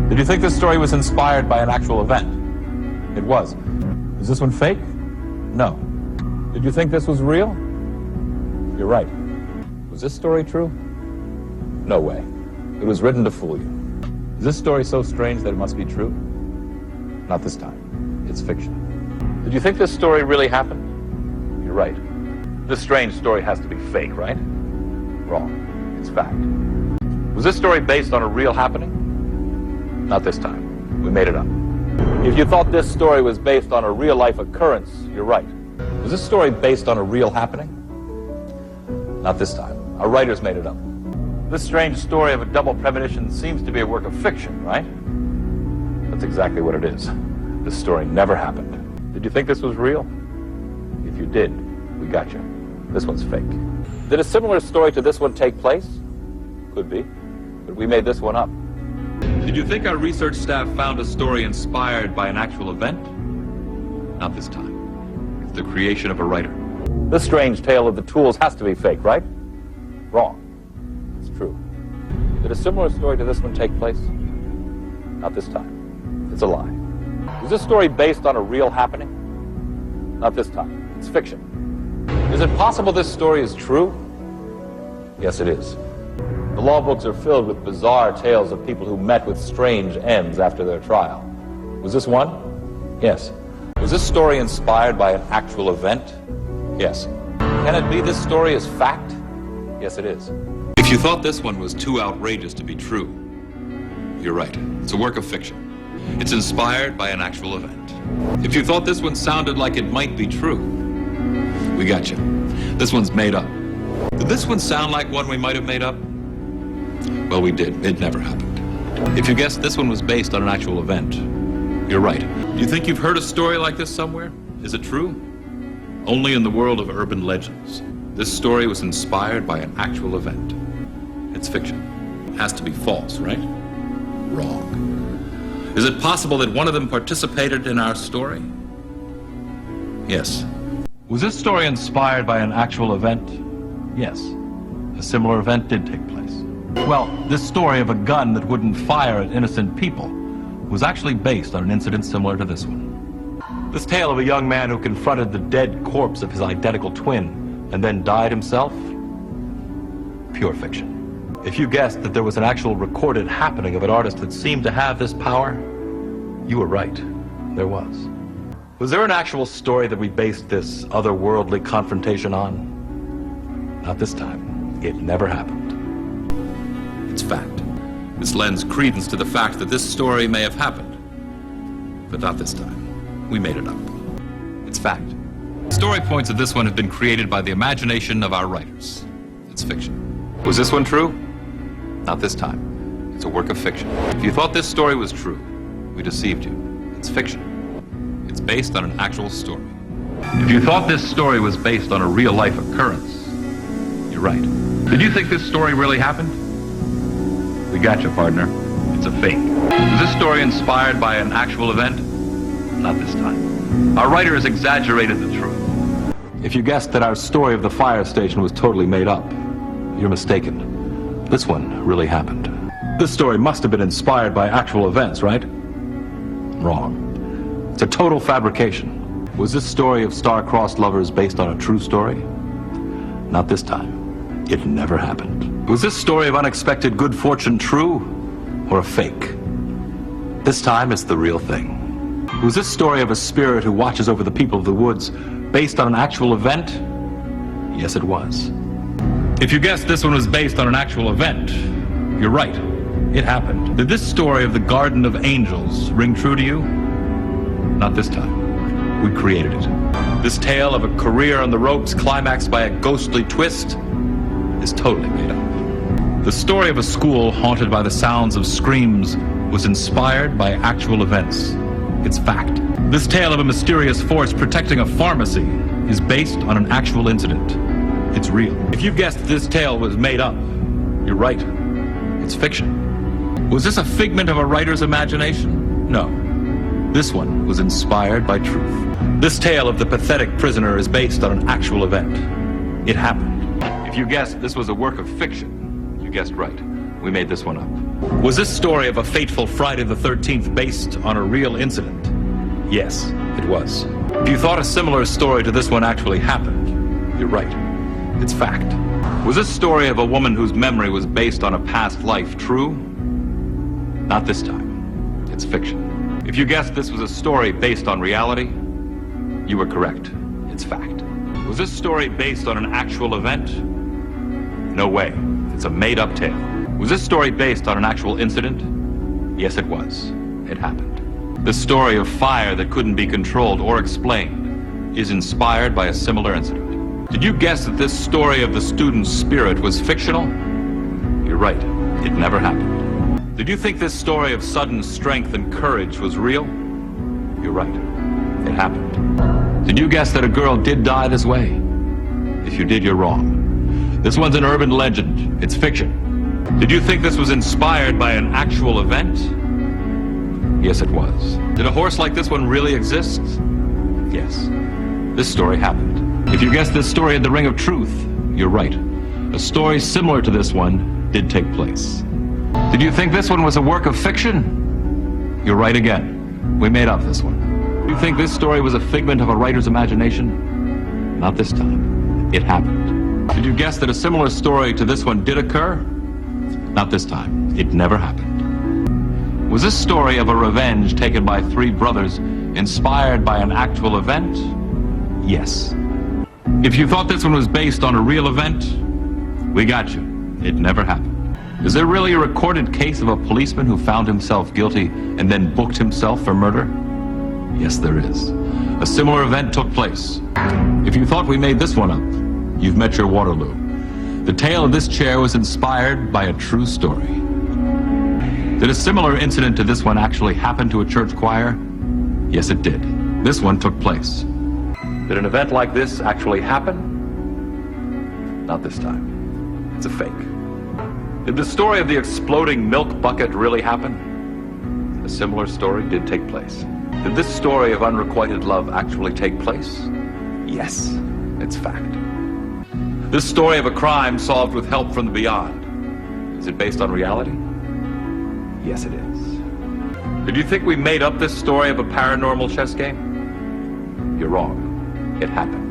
Did you think this story was inspired by an actual event? It was. Is this one fake? No. Did you think this was real? You're right. Was this story true? No way. It was written to fool you. Is this story so strange that it must be true? Not this time. It's fiction. Did you think this story really happened? You're right. This strange story has to be fake, right? Wrong. It's fact. Was this story based on a real happening? Not this time. We made it up. If you thought this story was based on a real-life occurrence, you're right. Was this story based on a real happening? Not this time. Our writers made it up. This strange story of a double premonition seems to be a work of fiction, right? That's exactly what it is. This story never happened. Did you think this was real? If you did, we got you. This one's fake. Did a similar story to this one take place? Could be, but we made this one up. Did you think our research staff found a story inspired by an actual event? Not this time. It's the creation of a writer. This strange tale of the tools has to be fake, right? Wrong. It's true. Did a similar story to this one take place? Not this time. It's a lie. Was this story based on a real happening? Not this time. It's fiction. Is it possible this story is true? Yes, it is. The law books are filled with bizarre tales of people who met with strange ends after their trial. Was this one? Yes. Was this story inspired by an actual event? Yes. Can it be this story is fact? Yes, it is. If you thought this one was too outrageous to be true, you're right. It's a work of fiction. It's inspired by an actual event. If you thought this one sounded like it might be true, we got you. This one's made up. Did this one sound like one we might have made up? Well, we did. It never happened. If you guessed this one was based on an actual event, you're right. Do you think you've heard a story like this somewhere? Is it true? Only in the world of urban legends. This story was inspired by an actual event. It's fiction. It has to be false, right? Wrong. Is it possible that one of them participated in our story? Yes. Was this story inspired by an actual event? Yes. A similar event did take place. Well, this story of a gun that wouldn't fire at innocent people was actually based on an incident similar to this one. This tale of a young man who confronted the dead corpse of his identical twin and then died himself? Pure fiction. If you guessed that there was an actual recorded happening of an artist that seemed to have this power, you were right. There was. Was there an actual story that we based this otherworldly confrontation on? Not this time. It never happened. It's fact. This lends credence to the fact that this story may have happened. But not this time. We made it up. It's fact. Story points of this one have been created by the imagination of our writers. It's fiction. Was this one true? Not this time. It's a work of fiction. If you thought this story was true, we deceived you. It's fiction. It's based on an actual story. If you thought this story was based on a real-life occurrence, you're right. Did you think this story really happened? We got you, partner. It's a fake. Was this story inspired by an actual event? Not this time. Our writer has exaggerated the truth. If you guessed that our story of the fire station was totally made up, you're mistaken. This one really happened. This story must have been inspired by actual events, right? Wrong. It's a total fabrication. Was this story of star-crossed lovers based on a true story? Not this time. It never happened. Was this story of unexpected good fortune true or a fake? This time it's the real thing. Was this story of a spirit who watches over the people of the woods based on an actual event? Yes, it was. If you guessed this one was based on an actual event, you're right. It happened. Did this story of the Garden of Angels ring true to you? Not this time. We created it. This tale of a career on the ropes climaxed by a ghostly twist is totally made up. The story of a school haunted by the sounds of screams was inspired by actual events. It's fact. This tale of a mysterious force protecting a pharmacy is based on an actual incident. It's real. If you guessed this tale was made up, you're right. It's fiction. Was this a figment of a writer's imagination? No. This one was inspired by truth. This tale of the pathetic prisoner is based on an actual event. It happened. If you guessed this was a work of fiction, you guessed right. We made this one up. Was this story of a fateful Friday the 13th based on a real incident? Yes, it was. If you thought a similar story to this one actually happened, you're right. It's fact. Was this story of a woman whose memory was based on a past life true? Not this time. It's fiction. If you guessed this was a story based on reality, you were correct. It's fact. Was this story based on an actual event? No way. It's a made-up tale. Was this story based on an actual incident? Yes, it was. It happened. The story of fire that couldn't be controlled or explained is inspired by a similar incident. Did you guess that this story of the student's spirit was fictional? You're right. It never happened. Did you think this story of sudden strength and courage was real? You're right. It happened. Did you guess that a girl did die this way? If you did, you're wrong. This one's an urban legend. It's fiction. Did you think this was inspired by an actual event? Yes, it was. Did a horse like this one really exist? Yes. This story happened. If you guessed this story had the ring of truth, you're right. A story similar to this one did take place. Did you think this one was a work of fiction? You're right again. We made up this one. Did you think this story was a figment of a writer's imagination? Not this time. It happened. Did you guess that a similar story to this one did occur? Not this time. It never happened. Was this story of a revenge taken by three brothers inspired by an actual event? Yes. If you thought this one was based on a real event, we got you. It never happened. Is there really a recorded case of a policeman who found himself guilty and then booked himself for murder? Yes, there is. A similar event took place. If you thought we made this one up, you've met your Waterloo. The tale of this chair was inspired by a true story. Did a similar incident to this one actually happen to a church choir? Yes, it did. This one took place. Did an event like this actually happen? Not this time. It's a fake. Did the story of the exploding milk bucket really happen? A similar story did take place. Did this story of unrequited love actually take place? Yes, it's fact. This story of a crime solved with help from the beyond, is it based on reality? Yes, it is. Did you think we made up this story of a paranormal chess game? You're wrong. It happened.